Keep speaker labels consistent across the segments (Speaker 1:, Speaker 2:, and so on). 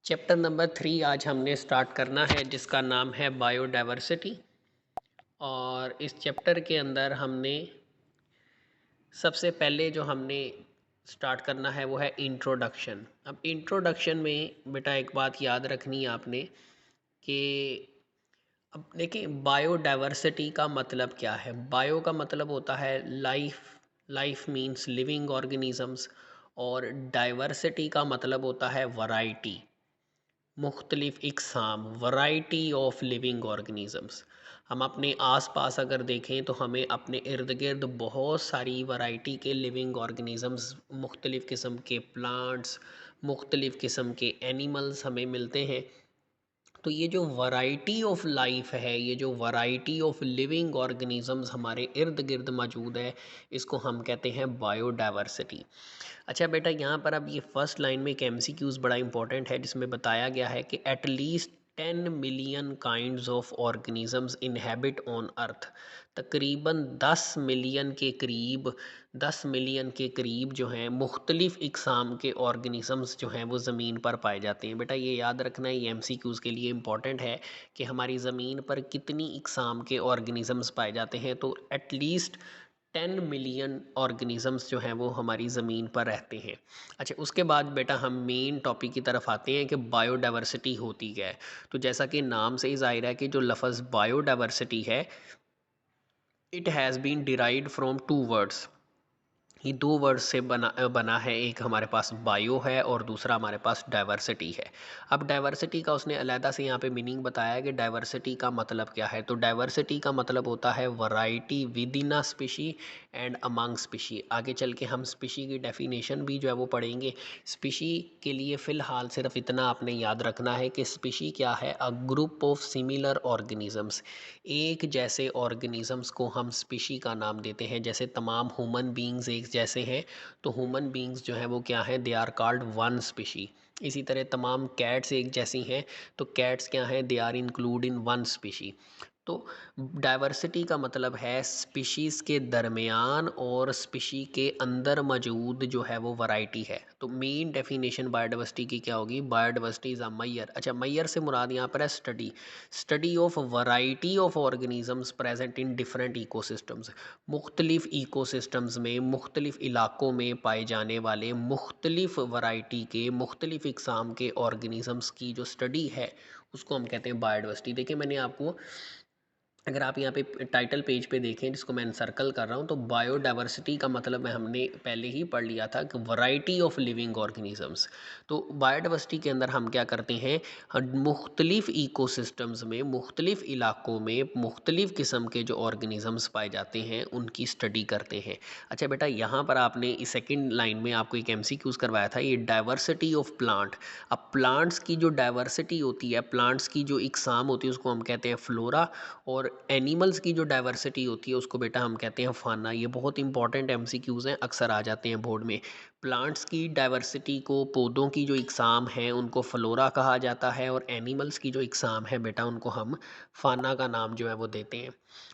Speaker 1: Chapter number 3 आज हमने start करना है, जिसका नाम है बायोडाइवर्सिटी। और इस चैप्टर के अंदर हमने सबसे पहले जो हमने स्टार्ट करना है वो है इंट्रोडक्शन। अब इंट्रोडक्शन में बेटा एक बात याद रखनी है आपने कि अब देखिए बायोडाइवर्सिटी का मतलब क्या है। बायो का मतलब होता है life, life means living organisms. और डाइवर्सिटी का मतलब होता है वैरायटी, मुख्तलिफ इकसाम, वैरायटी ऑफ लिविंग ऑर्गेनिजम्स। हम अपने आसपास अगर देखें तो हमें अपने इर्द गिर्द बहुत सारी वैरायटी के लिविंग ऑर्गेनिजम्स, मुख्तलिफ़ किस्म के प्लांट्स, मुख्तलिफ़ किस्म के एनिमल्स हमें मिलते हैं। तो ये जो वैरायटी ऑफ लाइफ है, ये जो वैरायटी ऑफ लिविंग ऑर्गेनिजम्स हमारे इर्द गिर्द मौजूद है, इसको हम कहते हैं बायोडाइवर्सिटी। अच्छा बेटा, यहाँ पर अब ये फर्स्ट लाइन में एक एमसीक्यूज़ बड़ा इंपॉर्टेंट है, जिसमें बताया गया है कि at least 10 million kinds of organisms inhabit on earth. तकरीबन 10 मिलियन के करीब जो हैं मुख्तलिफ़ इकसाम के ऑर्गेनिजम्स जो हैं वो ज़मीन पर पाए जाते हैं। बेटा ये याद रखना, ये एमसीक्यूज़ के लिए इम्पॉर्टेंट है कि हमारी ज़मीन पर कितनी इकसाम के ऑर्गेनिजम्स पाए जाते हैं। तो एटलीस्ट 10 मिलियन ऑर्गेनिजम्स जो हैं वो हमारी ज़मीन पर रहते हैं। अच्छा, उसके बाद बेटा हम मेन टॉपिक की तरफ आते हैं कि बायोडाइवर्सिटी होती क्या है। तो जैसा कि नाम से ही ज़ाहिर है कि जो लफ्ज़ बायोडाइवर्सिटी है, it has been derived from two words. ये दो वर्ड से बना है। एक हमारे पास बायो है और दूसरा हमारे पास डाइवर्सिटी है। अब डाइवर्सिटी का उसने अलहदा से यहाँ पे मीनिंग बताया है कि डाइवर्सिटी का मतलब क्या है। तो डाइवर्सिटी का मतलब होता है variety with in a species and among species. आगे चल के हम स्पीशी की डेफिनेशन भी जो है वो पढ़ेंगे। स्पीशी के लिए फ़िलहाल सिर्फ इतना आपने याद रखना है कि स्पीशी क्या है, a group of similar organisms. एक जैसे ऑर्गेनिजम्स को हम स्पीशी का नाम देते हैं। जैसे तमाम ह्यूमन बींग्स एक जैसे हैं, तो ह्यूमन बींग्स जो हैं वो क्या हैं, they are called one species. इसी तरह तमाम कैट्स एक जैसी हैं, तो कैट्स क्या हैं, they are include in one species. तो डाइवर्सिटी का मतलब है स्पीशीज़ के दरमियान और स्पीशी के अंदर मौजूद जो है वो वैरायटी है। तो मेन डेफिनेशन बायोडाइवर्सिटी की क्या होगी, बायोडाइवर्सिटी इज़ अ मैयर। अच्छा, मैयर से मुराद यहाँ पर है study, study of variety of organisms present in different ecosystems. मुख्तलिफ़ इकोसिस्टम्स में, मुख्तलिफ़ इलाकों में पाए जाने वाले मुख्तलिफ़ वैरायटी के, मुख्तलिफ़ इकसाम के ऑर्गेनिजम्स की जो स्टडी है उसको हम कहते हैं बायोडाइवर्सिटी। देखिए मैंने आपको, अगर आप यहाँ पे टाइटल पेज पे देखें जिसको मैं सर्कल कर रहा हूँ, तो बायोडाइवर्सिटी का मतलब मैं हमने पहले ही पढ़ लिया था कि वैरायटी ऑफ लिविंग ऑर्गेनिजम्स। तो बायोडाइवर्सिटी के अंदर हम क्या करते हैं, मुख्तलिफ़ इकोसिस्टम्स में, मुख्तलिफ़ इलाकों में मुख्तलिफ़ किस्म के जो ऑर्गेनिजम्स पाए जाते हैं उनकी स्टडी करते हैं। अच्छा बेटा, यहाँ पर आपने इस सेकेंड लाइन में आपको एक एमसीक्यूज़ करवाया था, ये डाइवर्सिटी ऑफ प्लांट। अब प्लांट्स की जो डाइवर्सिटी होती है, प्लांट्स की जो इकसाम होती है, उसको हम कहते हैं फ्लोरा। और एनिमल्स की जो डाइवर्सिटी होती है उसको बेटा हम कहते हैं फाना। ये बहुत इंपॉर्टेंट एमसीक्यूज़ हैं, अक्सर आ जाते हैं बोर्ड में। प्लांट्स की डाइवर्सिटी को, पौधों की जो इकसाम है उनको फ्लोरा कहा जाता है, और एनिमल्स की जो इकसाम है बेटा उनको हम फाना का नाम जो है वो देते हैं।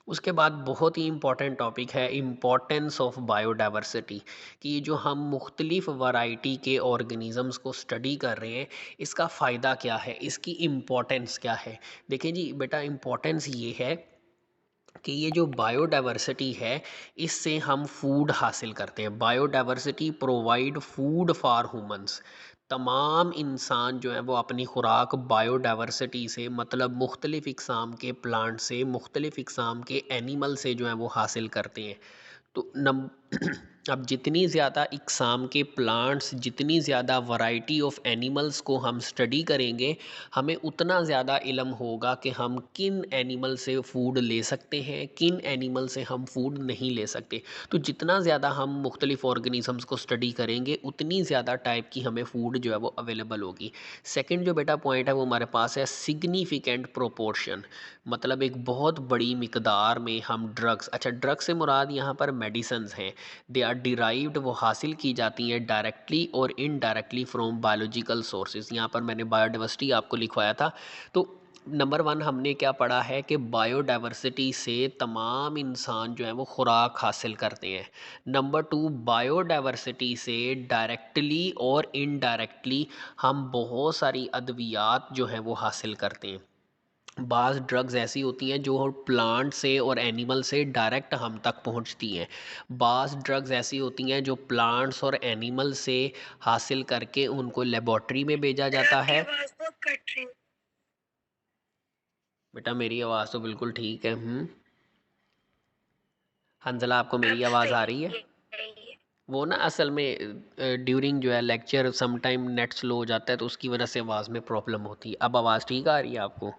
Speaker 1: उसके बाद बहुत ही इंपॉर्टेंट टॉपिक है इम्पोर्टेंस ऑफ बायोडाइवर्सिटी, कि जो हम मुख्तलिफ वैरायटी के ऑर्गेनिजम्स को स्टडी कर रहे हैं, इसका फ़ायदा क्या है, इसकी इम्पोर्टेंस क्या है। देखिए जी बेटा, इम्पोर्टेंस ये है कि ये जो बायोडाइवर्सिटी है, इससे हम फूड हासिल करते हैं। Biodiversity provide food for humans. तमाम इंसान जो है वो अपनी खुराक बायोडाइवर्सिटी से, मतलब मुख्तलिफ़ इकसाम के प्लांट से, मुख्तलिफ़ इकसाम के एनिमल से जो है वो हासिल करते हैं। तो नम अब जितनी ज़्यादा इकसाम के प्लांट्स, जितनी ज़्यादा वैरायटी ऑफ एनिमल्स को हम स्टडी करेंगे, हमें उतना ज़्यादा इल्म होगा कि हम किन एनिमल से फ़ूड ले सकते हैं, किन एनिमल से हम फ़ूड नहीं ले सकते। तो जितना ज़्यादा हम मुख्तलिफ़ ऑर्गेनिजम्स को स्टडी करेंगे, उतनी ज़्यादा टाइप की हमें फ़ूड जो है वो अवेलेबल होगी। सेकंड जो बेटा पॉइंट है वो हमारे पास है सिग्निफिकेंट प्रोपोर्शन, मतलब एक बहुत बड़ी मिकदार में हम ड्रग्स। अच्छा, ड्रग्स से मुराद यहाँ पर मेडिसन्स हैं। दे आर डिराइव्ड वो हासिल की जाती हैं डायरेक्टली और इनडायरेक्टली फ्रॉम बायोलॉजिकल सोर्सेज। यहाँ पर मैंने बायोडाइवर्सिटी आपको लिखवाया था। तो नंबर वन हमने क्या पढ़ा है कि बायोडाइवर्सिटी से तमाम इंसान जो है वो खुराक हासिल करते हैं। नंबर टू, बायोडाइवर्सिटी से डायरेक्टली और इनडायरेक्टली हम बहुत सारी अद्वियात जो हैं वो हासिल करते हैं। बाज़ ड्रग्स ऐसी होती हैं जो प्लांट से और एनिमल से डायरेक्ट हम तक पहुंचती हैं। बाज़ ड्रग्स ऐसी होती हैं जो प्लांट्स और एनिमल से हासिल करके उनको लेबॉर्ट्री में भेजा जाता है। बेटा मेरी आवाज़ तो बिल्कुल ठीक है। हंजला, आपको मेरी आवाज़ आ रही है? वो ना असल में ड्यूरिंग जो है lecture some time net slow हो जाता है, तो उसकी वजह से आवाज़ में प्रॉब्लम होती है। अब आवाज़ ठीक आ रही है आपको?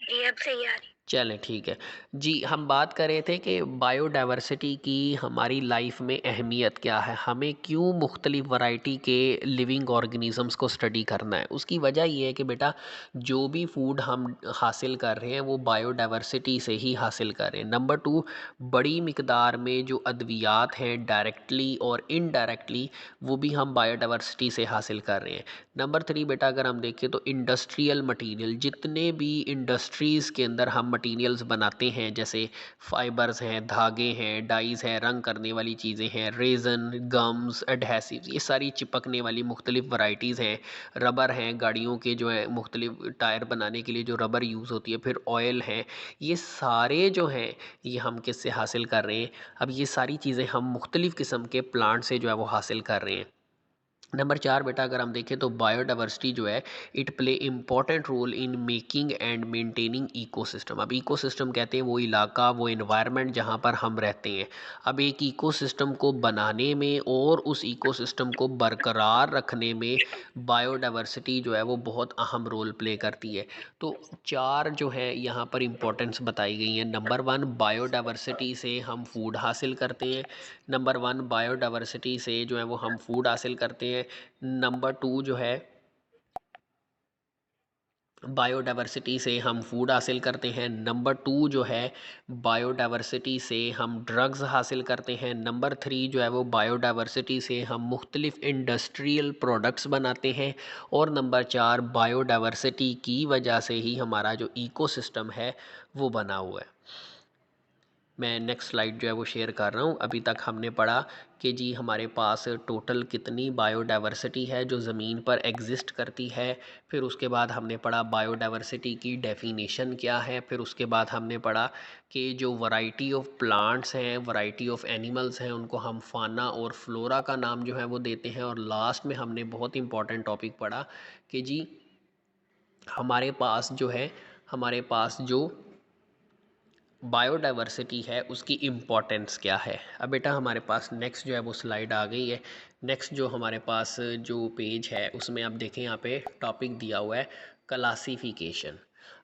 Speaker 1: जी अब सही आ रही। चलें ठीक है जी। हम बात कर रहे थे कि बायोडाइवर्सिटी की हमारी लाइफ में अहमियत क्या है, हमें क्यों मुख्तलिफ वैरायटी के लिविंग ऑर्गेनिजम्स को स्टडी करना है। उसकी वजह ये है कि बेटा जो भी फूड हम हासिल कर रहे हैं वो बायोडाइवर्सिटी से ही हासिल कर रहे हैं। नंबर टू, बड़ी मिकदार में जो अद्वियात हैं डायरेक्टली और इनडायरेक्टली वो भी हम बायोडाइवर्सिटी से हासिल कर रहे हैं। नंबर थ्री बेटा अगर हम देखें तो इंडस्ट्रियल मटेरियल, जितने भी इंडस्ट्रीज़ के अंदर हम मटेरियल्स बनाते हैं जैसे फाइबर्स हैं, धागे हैं, डाइज़ हैं, रंग करने वाली चीज़ें हैं, रेज़न, गम्स, एडहेसिव्स, ये सारी चिपकने वाली मुख्तलिफ वैराइटीज़ हैं। रबर हैं, गाड़ियों के जो है मुख्तलिफ टायर बनाने के लिए जो रबर यूज़ होती है, फिर ऑयल हैं। ये सारे जो हैं ये हम किससे हासिल कर रहे हैं? अब ये सारी चीज़ें हम मुख्तलिफ किस्म के प्लांट से जो है वो हासिल कर रहे हैं। नंबर चार बेटा अगर हम देखें तो बायोडाइवर्सिटी जो है it play important role in making and maintaining ecosystem. अब इकोसिस्टम कहते हैं वो इलाका, वो इन्वायरमेंट जहाँ पर हम रहते हैं। अब एक इकोसिस्टम को बनाने में और उस इकोसिस्टम को बरकरार रखने में बायोडाइवर्सिटी जो है वो बहुत अहम रोल प्ले करती है। तो चार जो है यहाँ पर इम्पोर्टेंस बताई गई हैं। नंबर वन, बायोडाइवर्सिटी से हम फूड हासिल करते हैं। नंबर वन, बायोडाइवर्सिटी से जो है वो हम फूड हासिल करते हैं। नंबर टू जो है बायोडाइवर्सिटी से हम फूड हासिल करते हैं। नंबर टू जो है बायोडाइवर्सिटी से हम ड्रग्स हासिल करते हैं। नंबर थ्री जो है वो बायोडाइवर्सिटी से हम मुख्तलिफ इंडस्ट्रियल प्रोडक्ट्स बनाते हैं। और नंबर चार, बायोडाइवर्सिटी की वजह से ही हमारा जो इकोसिस्टम है वो बना हुआ है। मैं नेक्स्ट स्लाइड जो है वो शेयर कर रहा हूँ। अभी तक हमने पढ़ा कि जी हमारे पास टोटल कितनी बायोडाइवर्सिटी है जो ज़मीन पर एग्जिस्ट करती है। फिर उसके बाद हमने पढ़ा बायोडाइवर्सिटी की डेफिनेशन क्या है। फिर उसके बाद हमने पढ़ा कि जो वैरायटी ऑफ प्लांट्स हैं, वैरायटी ऑफ एनिमल्स हैं, उनको हम फाना और फ्लोरा का नाम जो है वो देते हैं। और लास्ट में हमने बहुत इंपॉर्टेंट टॉपिक पढ़ा कि जी हमारे पास जो बायोडाइवर्सिटी है उसकी इम्पोर्टेंस क्या है। अब बेटा हमारे पास नेक्स्ट जो है वो स्लाइड आ गई है। नेक्स्ट जो हमारे पास जो पेज है उसमें आप देखें यहाँ पे टॉपिक दिया हुआ है क्लासिफिकेशन।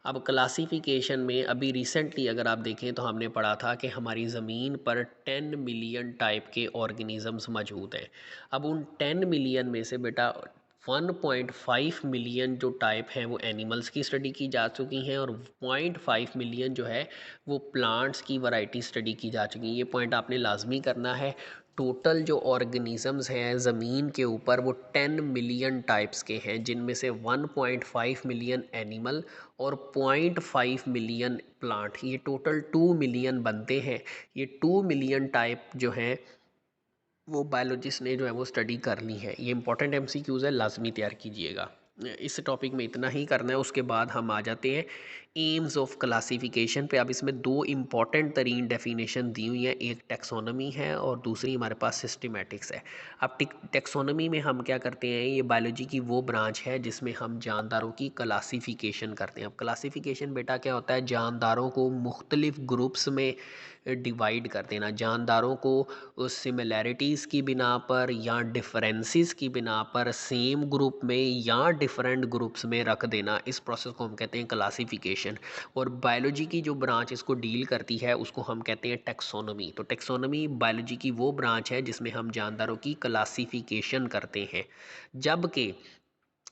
Speaker 1: अब क्लासिफिकेशन में अभी रिसेंटली अगर आप देखें तो हमने पढ़ा था कि हमारी ज़मीन पर 10 मिलियन टाइप के ऑर्गेनिज़म्स मौजूद हैं। अब उन 10 मिलियन में से बेटा 1.5 मिलियन जो टाइप हैं वो एनिमल्स की स्टडी की जा चुकी हैं और 0.5 मिलियन जो है वो प्लांट्स की वैरायटी स्टडी की जा चुकी है। ये पॉइंट आपने लाजमी करना है। टोटल जो ऑर्गेनिजम्स हैं ज़मीन के ऊपर वो 10 मिलियन टाइप्स के हैं, जिनमें से 1.5 मिलियन एनिमल और 0.5 मिलियन प्लांट, ये टोटल 2 मिलियन बनते हैं। ये 2 मिलियन टाइप जो हैं वो बायोलॉजिस्ट ने जो है वो स्टडी करनी है। ये इंपॉर्टेंट एमसीक्यूज़ है, लाजमी तैयार कीजिएगा। इस टॉपिक में इतना ही करना है। उसके बाद हम आ जाते हैं एम्स ऑफ क्लासिफिकेशन पे। अब इसमें दो इम्पॉर्टेंट तरीन डेफिनेशन दी हुई हैं, एक टेक्सोनमी है और दूसरी हमारे पास सिस्टमेटिक्स है। अब टेक्सोनमी में हम क्या करते हैं, ये बायोलॉजी की वो ब्रांच है जिसमें हम जानदारों की क्लासिफिकेशन करते हैं। अब क्लासिफिकेशन बेटा क्या होता है, जानदारों को मुख्तलिफ ग्रुप्स में डिवाइड कर देना, जानदारों को सिमिलैरिटीज़ की बिना पर या डिफरेंसेस की बिना पर सेम ग्रुप में या डिफरेंट ग्रुप्स में रख देना। इस प्रोसेस को हम कहते हैं क्लासिफिकेशन। और बायोलॉजी की जो ब्रांच इसको डील करती है उसको हम कहते हैं टेक्सोनमी। तो टेक्सोनमी बायोलॉजी की वो ब्रांच है जिसमें हम जानदारों की क्लासिफिकेशन करते हैं। जबकि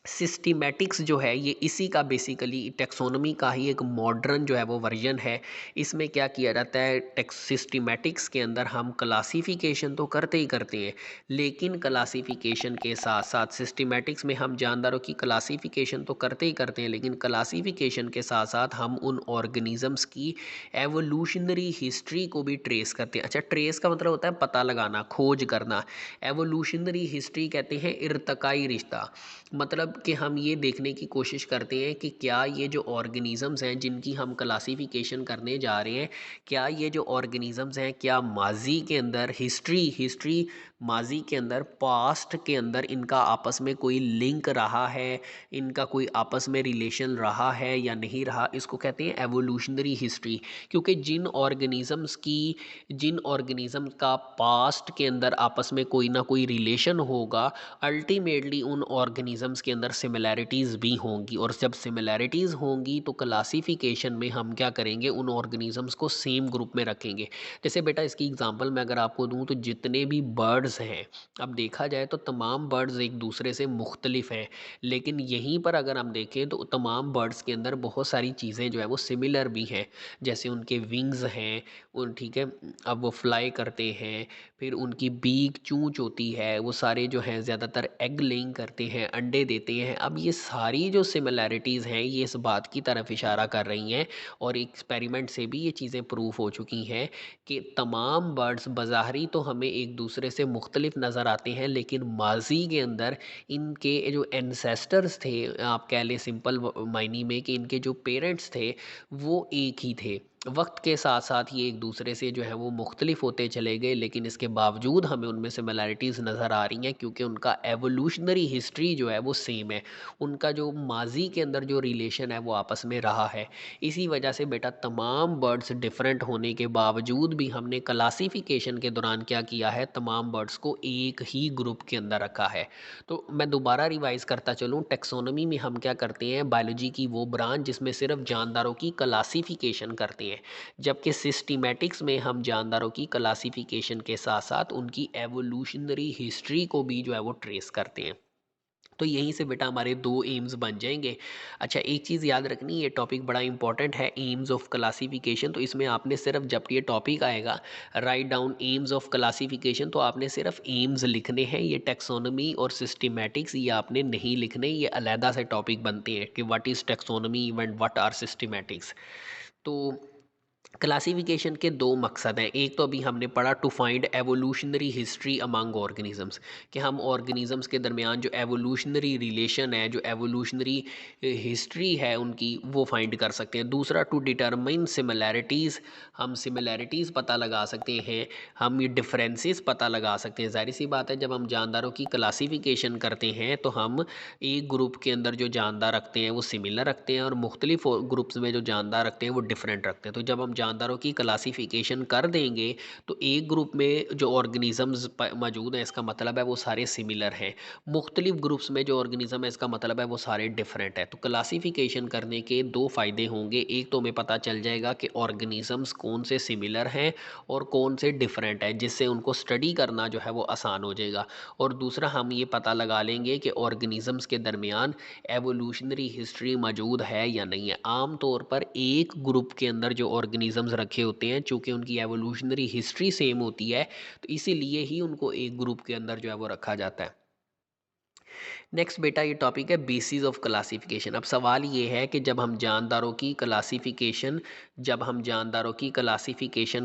Speaker 1: सिस्टीमैटिक्स जो है ये इसी का बेसिकली टेक्सोनोमी का ही एक मॉडर्न जो है वो वर्जन है। इसमें क्या किया जाता है, टेक्स सिस्टीमैटिक्स के अंदर हम क्लासिफिकेशन तो करते ही करते हैं, लेकिन क्लासिफिकेशन के साथ साथ सिस्टीमैटिक्स में हम जानदारों की क्लासिफिकेशन तो करते ही करते हैं, लेकिन क्लासिफिकेशन के साथ साथ हम उन ऑर्गेनिजम्स की एवोल्यूशनरी हिस्ट्री को भी ट्रेस करते हैं। अच्छा, ट्रेस का मतलब होता है पता लगाना, खोज करना। एवोल्यूशनरी हिस्ट्री कहते हैं इर्तकाई रिश्ता, मतलब कि हम ये देखने की कोशिश करते हैं कि क्या ये जो ऑर्गेनिज़म्स हैं जिनकी हम क्लासिफिकेशन करने जा रहे हैं, क्या ये जो ऑर्गेनिज़म्स हैं क्या माजी के अंदर हिस्ट्री माजी के अंदर, पास्ट के अंदर इनका आपस में कोई लिंक रहा है, इनका कोई आपस में रिलेशन रहा है या नहीं रहा। इसको कहते हैं एवोल्यूशनरी हिस्ट्री। क्योंकि जिन ऑर्गेनिज़म का पास्ट के अंदर आपस में कोई ना कोई रिलेशन होगा, अल्टीमेटली उन ऑर्गेनिजम्स के अंदर सिमिलैरिटीज़ भी होंगी, और जब सिमिलैरिटीज़ होंगी तो क्लासिफिकेशन में हम क्या करेंगे, उन ऑर्गेनिजम्स को सेम ग्रुप में रखेंगे। जैसे बेटा इसकी एग्जांपल मैं अगर आपको दूं तो जितने भी बर्ड्स हैं, अब देखा जाए तो तमाम बर्ड्स एक दूसरे से मुख्तलिफ हैं, लेकिन यहीं पर अगर हम देखें तो तमाम बर्ड्स के अंदर बहुत सारी चीज़ें जो है वो सिमिलर भी हैं। जैसे उनके विंग्स हैं, उन ठीक है, अब वो फ्लाई करते हैं, फिर उनकी बीक चूंच होती है, वो सारे जो हैं ज़्यादातर एग लेइंग करते हैं, अंडे देते हैं। अब ये सारी जो सिमिलैरिटीज़ हैं ये इस बात की तरफ इशारा कर रही हैं, और एक्सपेरिमेंट से भी ये चीज़ें प्रूफ हो चुकी हैं कि तमाम बर्ड्स बज़ाहिरी तो हमें एक दूसरे से मुख्तलिफ नज़र आते हैं, लेकिन माजी के अंदर इनके जो एंसेस्टर्स थे, आप कह लें सिंपल मायने में कि इनके जो पेरेंट्स थे वो एक ही थे। वक्त के साथ साथ ये एक दूसरे से जो है वो मुख्तलिफ होते चले गए, लेकिन इसके बावजूद हमें उनमें सिमिलैरिटीज़ नज़र आ रही हैं, क्योंकि उनका एवोल्यूशनरी हिस्ट्री जो है वो सेम है। उनका जो माजी के अंदर जो रिलेशन है वो आपस में रहा है। इसी वजह से बेटा तमाम बर्ड्स डिफरेंट होने के बावजूद भी हमने क्लासिफिकेशन के दौरान क्या किया है, तमाम बर्ड्स को एक ही ग्रुप के अंदर रखा है। तो मैं दोबारा रिवाइज करता चलूँ, टेक्सोनोमी में हम क्या करते हैं, बायोलॉजी की वो ब्रांच जिसमें सिर्फ जानदारों की क्लासिफिकेशन करते हैं, जबकि सिस्टीमैटिक्स में हम जानदारों की क्लासिफिकेशन के साथ साथ उनकी एवोल्यूशनरी हिस्ट्री को भी जो है वो ट्रेस करते हैं। तो यहीं से बेटा हमारे दो एम्स बन जाएंगे। अच्छा, एक चीज़ याद रखनी, ये टॉपिक बड़ा इंपॉर्टेंट है, एम्स ऑफ क्लासिफिकेशन। तो इसमें आपने सिर्फ जब ये टॉपिक आएगा write down AIIMS of classification, तो आपने सिर्फ एम्स लिखने हैं। ये टेक्सोनोमी और सिस्टमैटिक्स ये आपने नहीं लिखने, ये अलहदा से टॉपिक बनते हैं कि what is taxonomy and what are systematics. तो क्लासिफिकेशन के दो मकसद हैं। एक तो अभी हमने पढ़ा to find evolutionary history among organisms, कि हम ऑर्गेनिजम्स के दरमियान जो एवोल्यूशनरी रिलेशन है, जो एवोल्यूशनरी हिस्ट्री है उनकी, वो फाइंड कर सकते हैं। दूसरा टू डिटरमिन सिमिलैरिटीज़, हम सिमिलैरिटीज़ पता लगा सकते हैं, हम ये डिफरेंसेस पता लगा सकते हैं। ज़ाहिर सी बात है, जब हम जानदारों की क्लासिफिकेशन करते हैं तो हम एक ग्रुप के अंदर जो जानदार रखते हैं वो सिमिलर रखते हैं, और मुख्तलिफ ग्रुप्स में जो जानदार रखते हैं वो डिफरेंट रखते हैं। तो जब हम जानदारों की क्लासिफिकेशन कर देंगे तो एक ग्रुप में जो ऑर्गेनिजम्स मौजूद हैं इसका मतलब है वो सारे सिमिलर हैं, मुख्तलिफ ग्रुप्स में जो ऑर्गेनिज्म है इसका मतलब है वो सारे डिफरेंट है। तो क्लासिफिकेशन करने के दो फ़ायदे होंगे, एक तो हमें पता चल जाएगा कि ऑर्गेनिजम्स कौन से सिमिलर हैं और कौन से डिफरेंट है, जिससे उनको स्टडी करना जो है वो आसान हो जाएगा। और दूसरा हम ये पता लगा लेंगे कि ऑर्गेनिजम्स के दरमियान एवोल्यूशनरी हिस्ट्री मौजूद है या नहीं है। आम तौर पर एक ग्रुप के अंदर जो ऑर्गेनिजम्स रखे होते हैं, चूँकि उनकी एवोल्यूशनरी हिस्ट्री सेम होती है, तो इसीलिए ही उनको एक ग्रुप के अंदर जो है वो रखा जाता है। नेक्स्ट बेटा ये टॉपिक है बेसिस ऑफ क्लासिफिकेशन। अब सवाल ये है कि जब हम जानदारों की क्लासिफिकेशन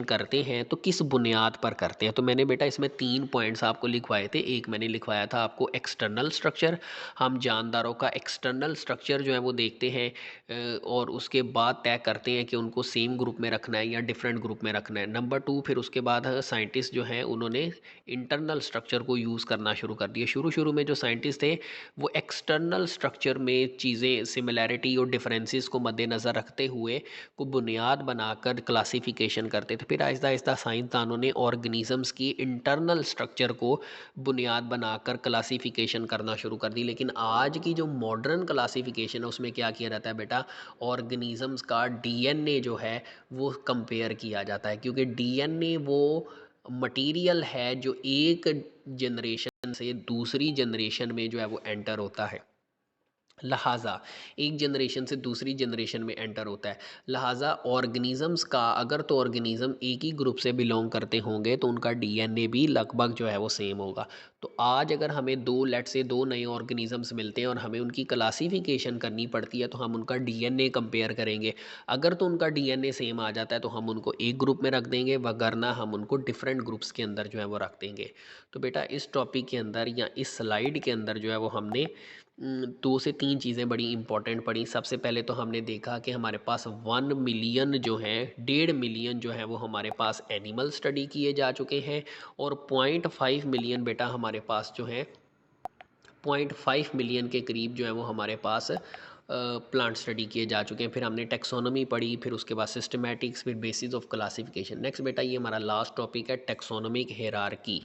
Speaker 1: करते हैं तो किस बुनियाद पर करते हैं। तो मैंने बेटा इसमें 3 पॉइंट्स आपको लिखवाए थे। एक मैंने लिखवाया था आपको एक्सटर्नल स्ट्रक्चर, हम जानदारों का एक्सटर्नल स्ट्रक्चर जो है वो देखते हैं और उसके बाद तय करते हैं कि उनको सेम ग्रुप में रखना है या डिफरेंट ग्रुप में रखना है। नंबर 2, फिर उसके बाद साइंटिस्ट जो हैं उन्होंने इंटरनल स्ट्रक्चर को यूज़ करना शुरू कर दिया। शुरू शुरू में जो साइंटिस्ट थे वो एक्सटर्नल स्ट्रक्चर में चीज़ें सिमिलैरिटी और डिफरेंसेस को मद्देनज़र रखते हुए को बुनियाद बनाकर क्लासिफिकेशन करते थे। फिर आहिस्ता आहिस्ता साइंसदानों ने ऑर्गेनिजम्स की इंटरनल स्ट्रक्चर को बुनियाद बनाकर क्लासिफिकेशन करना शुरू कर दी। लेकिन आज की जो मॉडर्न क्लासिफिकेशन है उसमें क्या किया जाता है बेटा, ऑर्गेनिजम्स का डीएनए जो है वो कंपेयर किया जाता है, क्योंकि डीएनए वो मटेरियल है जो एक जनरेशन से दूसरी जनरेशन में जो है वो एंटर होता है। लिहाजा एक जनरेशन से दूसरी जनरेशन में एंटर होता है। लिहाजा ऑर्गेनिज़म्स का अगर तो ऑर्गेनिज़म एक ही ग्रुप से बिलोंग करते होंगे तो उनका डीएनए भी लगभग जो है वो सेम होगा। तो आज अगर हमें दो नए ऑर्गेनिज़म्स मिलते हैं और हमें उनकी क्लासिफिकेशन करनी पड़ती है तो हम उनका डीएनए कंपेयर करेंगे। अगर तो उनका डीएनए सेम आ जाता है तो हम उनको एक ग्रुप में रख देंगे, वगरना हम उनको डिफरेंट ग्रुप्स के अंदर जो है वो रख देंगे। तो बेटा इस टॉपिक के अंदर या इस स्लाइड के अंदर जो है वो हमने 2 से 3 चीज़ें बड़ी इंपॉर्टेंट पड़ी। सबसे पहले तो हमने देखा कि हमारे पास 1 मिलियन जो है 1.5 मिलियन जो है वो हमारे पास एनिमल स्टडी किए जा चुके हैं, और 0.5 मिलियन बेटा हमारे पास जो है 0.5 मिलियन के करीब जो है वो हमारे पास प्लांट स्टडी किए जा चुके हैं। फिर हमने टेक्सोनोमी पढ़ी, फिर उसके बाद सिस्टमैटिक्स, फिर बेसिस ऑफ क्लासिफिकेशन। नेक्स्ट बेटा ये हमारा लास्ट टॉपिक है टेक्सोनोमिक हेरारकी।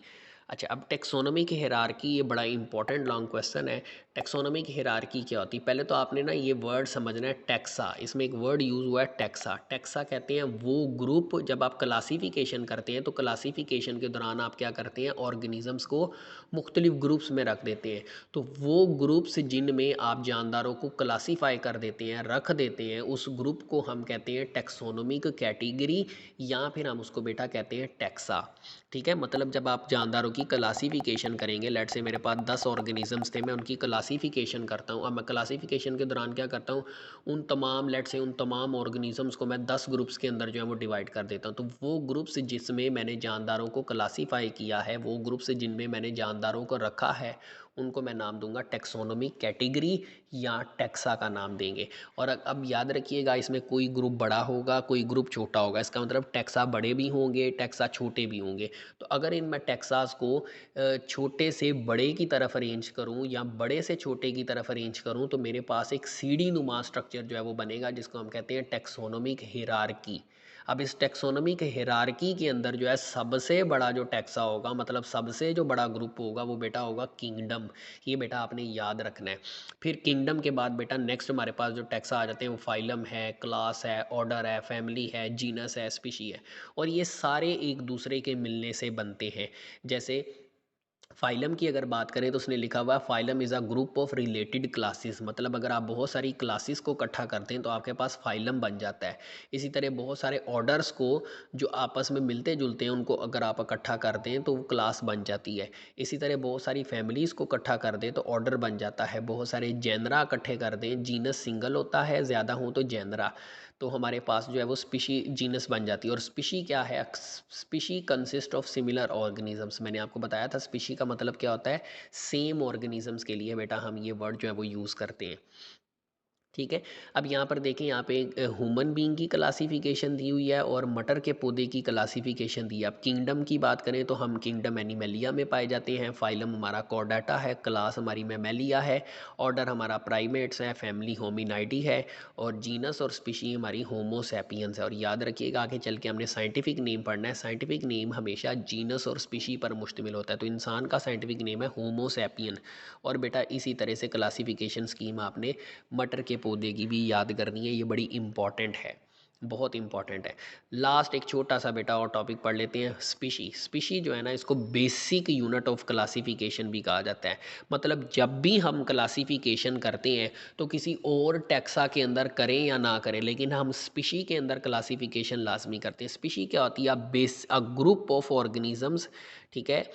Speaker 1: अच्छा, अब टेक्सोनोमिक हेरारकी ये बड़ा इंपॉर्टेंट लॉन्ग क्वेश्चन है। टेक्सोनोमिक हेरारकी क्या होती है? पहले तो आपने ना ये वर्ड समझना है टेक्सा। इसमें एक वर्ड यूज़ हुआ है टेक्सा। टेक्सा कहते हैं वो ग्रुप, जब आप क्लासिफिकेशन करते हैं तो क्लासिफिकेशन के दौरान आप क्या करते हैं, ऑर्गेनिजम्स को मुख्तलिफ ग्रुप्स में रख देते हैं। तो वो ग्रुप्स जिनमें आप जानदारों को क्लासीफाई कर देते हैं, रख देते हैं, उस ग्रुप को हम कहते हैं टेक्सोनोमिक कैटेगरी, या फिर हम उसको बेटा कहते हैं टेक्सा। ठीक है, मतलब जब आप जानदारों की क्लासिफिकेशन करेंगे, लेट से मेरे पास 10 ऑर्गेनिजम्स थे, मैं उनकी क्लासिफिकेशन करता हूँ। अब मैं क्लासिफिकेशन के दौरान क्या करता हूँ, उन तमाम ऑर्गेनिजम्स को मैं 10 ग्रुप्स के अंदर जो है वो डिवाइड कर देता हूँ। तो वो ग्रुप्स जिसमें मैंने जानदारों को क्लासीफाई किया है, वो ग्रुप्स जिनमें मैंने जानदारों को रखा है, उनको मैं नाम दूंगा टेक्सोनोमिक कैटेगरी या टेक्सा का नाम देंगे। और अब याद रखिएगा, इसमें कोई ग्रुप बड़ा होगा, कोई ग्रुप छोटा होगा। इसका मतलब टेक्सा बड़े भी होंगे, टेक्सा छोटे भी होंगे। तो अगर इन मैं टेक्सास को छोटे से बड़े की तरफ अरेंज करूं या बड़े से छोटे की तरफ अरेंज करूं, तो मेरे पास एक सीढ़ी नुमा स्ट्रक्चर जो है वो बनेगा, जिसको हम कहते हैं टेक्सोनोमिक हिरार्की। अब इस टेक्सोनोमिक हिरार्की के अंदर जो है सबसे बड़ा जो टेक्सा होगा, मतलब सबसे जो बड़ा ग्रुप होगा, वो बेटा होगा किंगडम। ये बेटा आपने याद रखना है। फिर किंगडम के बाद बेटा नेक्स्ट हमारे पास जो टैक्सा आ जाते हैं वो फाइलम है, क्लास है, ऑर्डर है, फैमिली है, जीनस है, स्पीशी है। और ये सारे एक दूसरे के मिलने से बनते हैं। जैसे फाइलम की अगर बात करें तो उसने लिखा हुआ है phylum is a group of related classes. मतलब अगर आप बहुत सारी क्लासेस को इकट्ठा करते हैं तो आपके पास फाइलम बन जाता है। इसी तरह बहुत सारे ऑर्डर्स को जो आपस में मिलते जुलते हैं, उनको अगर आप इकट्ठा करते हैं तो वो क्लास बन जाती है। इसी तरह बहुत सारी फैमिलीज़ को इकट्ठा कर दें तो ऑर्डर बन जाता है। बहुत सारे जेनरा इकट्ठे कर दें, जीनस सिंगल होता है, ज़्यादा हो तो जेनरा, तो हमारे पास जो है वो स्पीशी जीनस बन जाती है। और स्पीशी क्या है? Species consist of similar organisms. मैंने आपको बताया था स्पीशी का मतलब क्या होता है, सेम ऑर्गेनिजम्स के लिए बेटा हम ये वर्ड जो है वो यूज़ करते हैं। ठीक है, अब यहाँ पर देखें, यहाँ पे ह्यूमन बीइंग की क्लासिफिकेशन दी हुई है और मटर के पौधे की क्लासिफिकेशन दी है। अब किंगडम की बात करें तो हम किंगडम एनिमेलिया में पाए जाते हैं। फाइलम हमारा कॉर्डेटा है, क्लास हमारी मैमेलिया है, ऑर्डर हमारा प्राइमेट्स है, फैमिली होमिनाइडी है, और जीनस और स्पीशी हमारी होमो सैपियंस है। और याद रखिएगा आगे चल के हमने साइंटिफिक नेम पढ़ना है। साइंटिफिक नेम हमेशा जीनस और स्पीशी पर मुश्तमिल होता है। तो इंसान का साइंटिफिक नेम है होमो सैपियन। और बेटा इसी तरह से क्लासिफिकेशन स्कीम आपने मटर के पौधे की भी याद करनी है। ये बड़ी इंपॉर्टेंट है, बहुत इंपॉर्टेंट है। लास्ट एक छोटा सा बेटा और टॉपिक पढ़ लेते हैं, स्पीशी। स्पीशी जो है ना, इसको बेसिक यूनिट ऑफ क्लासिफिकेशन भी कहा जाता है। मतलब जब भी हम क्लासिफिकेशन करते हैं तो किसी और टैक्सा के अंदर करें या ना करें, लेकिन हम स्पीशी के अंदर क्लासिफिकेशन लाजमी करते हैं। स्पीशी क्या होती है? अ ग्रुप ऑफ ऑर्गेनिजम्स, ठीक है,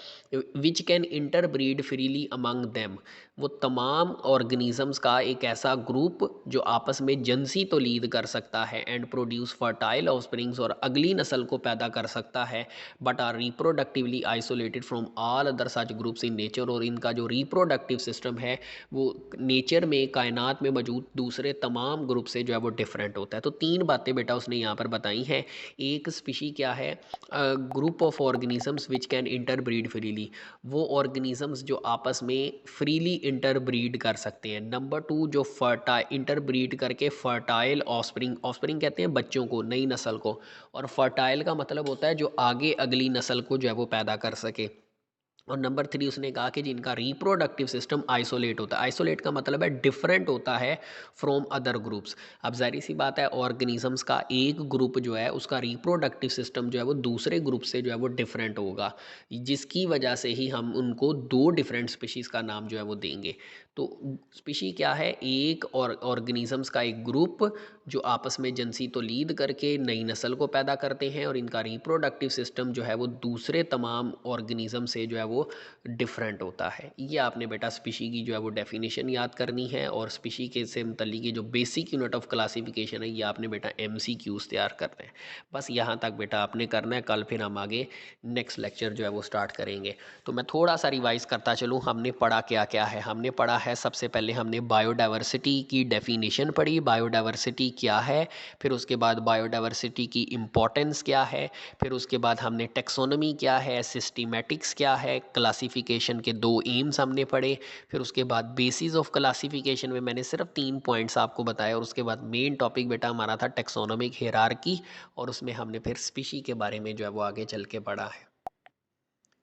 Speaker 1: which can interbreed freely among them. वो तमाम ऑर्गेनिजम्स का एक ऐसा ग्रुप जो आपस में जनसी तौलीद कर सकता है एंड प्रोड्यूस फर्टाइल ऑफस्प्रिंग्स, और अगली नस्ल को पैदा कर सकता है, but are reproductively isolated from all other such groups in nature. और इनका जो रिप्रोडक्टिव सिस्टम है वो नेचर में, कायनात में मौजूद दूसरे तमाम ग्रुप से जो है वो डिफरेंट होता है। तो 3 बातें बेटा उसने यहाँ पर बताई हैं। एक, स्पीशी क्या है? Group of organisms which can interbreed freely. वो ऑर्गेनिजम्स जो आपस में फ्रीली इंटरब्रीड कर सकते हैं। नंबर 2, जो इंटरब्रीड करके फर्टाइल ऑस्प्रिंग, ऑस्प्रिंग कहते हैं बच्चों को, नई नस्ल को, और फर्टाइल का मतलब होता है जो आगे अगली नस्ल को जो है वो पैदा कर सके। और नंबर 3 उसने कहा कि जिनका रिप्रोडक्टिव सिस्टम आइसोलेट होता है। आइसोलेट का मतलब है डिफरेंट होता है फ्रॉम अदर ग्रुप्स। अब ज़ाहिर सी बात है ऑर्गेनिजम्स का एक ग्रुप जो है उसका रिप्रोडक्टिव सिस्टम जो है वो दूसरे ग्रुप से जो है वो डिफरेंट होगा, जिसकी वजह से ही हम उनको दो डिफरेंट स्पीशीज़ का नाम जो है वो देंगे। तो स्पीशी क्या है, एक और ऑर्गेनिजम्स का एक ग्रुप जो आपस में जनसी तो लीद करके नई नस्ल को पैदा करते हैं और इनका रिप्रोडक्टिव सिस्टम जो है वो दूसरे तमाम ऑर्गेनिज्म से जो है वो डिफरेंट होता है। ये आपने बेटा स्पीशी की जो है वो डेफिनेशन याद करनी है, और स्पीशी के से मुतल्लिक की जो बेसिक यूनिट ऑफ क्लासिफिकेशन है ये आपने बेटा MCQs तैयार करना है। बस यहाँ तक बेटा आपने करना है। कल फिर हम आगे नेक्स्ट लेक्चर जो है वो स्टार्ट करेंगे। तो मैं थोड़ा सा रिवाइज करता चलूँ, हमने पढ़ा क्या क्या है। हमने पढ़ा है सबसे पहले हमने बायोडाइवर्सिटी की डेफिनेशन पढ़ी, बायोडाइवर्सिटी क्या है। फिर उसके बाद बायोडाइवर्सिटी की इम्पोर्टेंस क्या है। फिर उसके बाद हमने टेक्सोनमी क्या है, सिस्टीमेटिक्स क्या है, क्लासिफिकेशन के दो एम्स हमने पढ़े। फिर उसके बाद बेसिस ऑफ क्लासिफिकेशन में मैंने सिर्फ 3 पॉइंट्स आपको बताए, और उसके बाद मेन टॉपिक बेटा हमारा था टेक्सोनोमिक हियरार्की, और उसमें हमने फिर स्पीशी के बारे में जो है वो आगे चल के पढ़ा है।